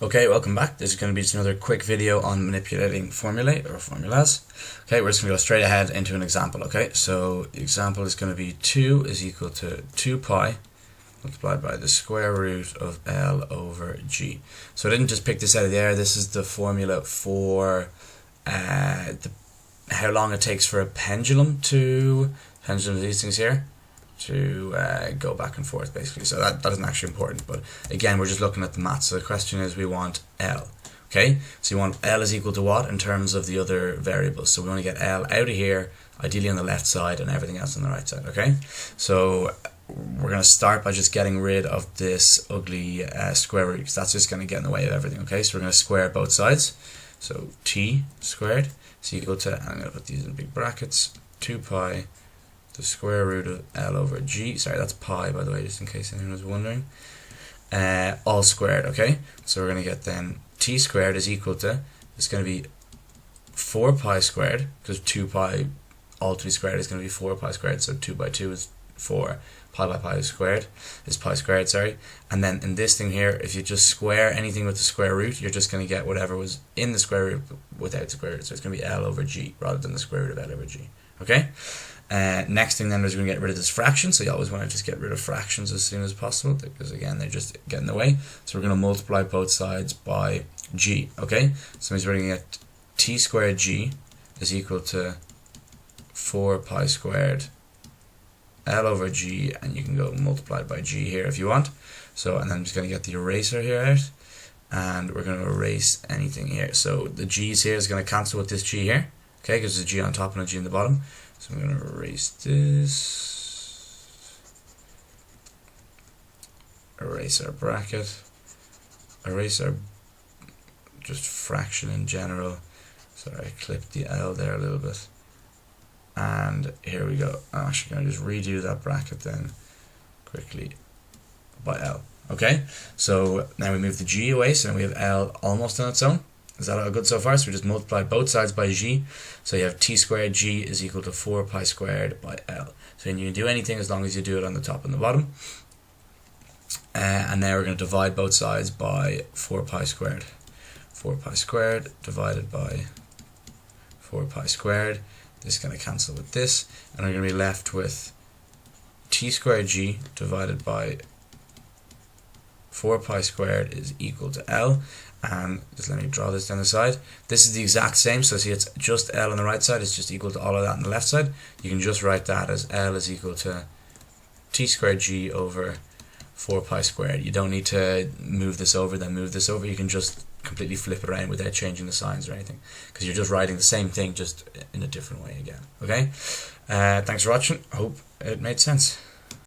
Okay, welcome back. This is going to be just another quick video on manipulating formulae or formulas. Okay, we're just going to go straight ahead into an example. Okay, so the example is going to be 2 is equal to 2 pi multiplied by the square root of L over G. So I didn't just pick this out of the air. This is the formula for how long it takes for a pendulum of these things here, to go back and forth, basically. So that isn't actually important, but again, we're just looking at the maths. So the question is, we want L. Okay, so you want L is equal to what in terms of the other variables? So we want to get L out of here, ideally on the left side, and everything else on the right side. Okay, so we're going to start by just getting rid of this ugly square root, because that's just going to get in the way of everything. Okay, so we're going to square both sides. So t squared is equal to, I'm going to put these in big brackets, 2 pi the square root of L over G. Sorry, that's pi, by the way, just in case anyone was wondering. All squared. Okay, so we're going to get then t squared is equal to, it's going to be 4 pi squared, because 2 pi all to be squared is going to be 4 pi squared, so 2 by 2 is 4, pi by pi squared is pi squared, sorry. And then in this thing here, if you just square anything with the square root, you're just going to get whatever was in the square root without the square root, so it's going to be L over G rather than the square root of L over G. Okay, next thing then is we're going to get rid of this fraction, so you always want to just get rid of fractions as soon as possible, because again, they just get in the way. So we're going to multiply both sides by G. Okay, so that means we're going to get t squared G is equal to 4 pi squared L over G, and you can go multiplied by G here if you want. So, and then I'm just going to get the eraser here out, and we're going to erase anything here. So the G's here is going to cancel with this G here, okay, because there's a G on top and a G on the bottom. So I'm going to erase this, erase our bracket, erase our just fraction in general. Sorry, I clipped the L there a little bit. And here we go. I'm actually going to just redo that bracket then quickly by L. Okay, so now we move the G away, so now we have L almost on its own. Is that all good so far? So we just multiply both sides by G. So you have t squared G is equal to 4 pi squared by L. So you can do anything as long as you do it on the top and the bottom. And now we're going to divide both sides by 4 pi squared. 4 pi squared divided by 4 pi squared. This is going to cancel with this, and we're going to be left with t squared G divided by 4 pi squared is equal to L. And just let me draw this down the side. This is the exact same, so see, it's just L on the right side, it's just equal to all of that on the left side. You can just write that as L is equal to t squared G over 4 pi squared. You don't need to move this over, then move this over. You can just completely flip it around without changing the signs or anything, because you're just writing the same thing, just in a different way again. Okay, thanks for watching. I hope it made sense.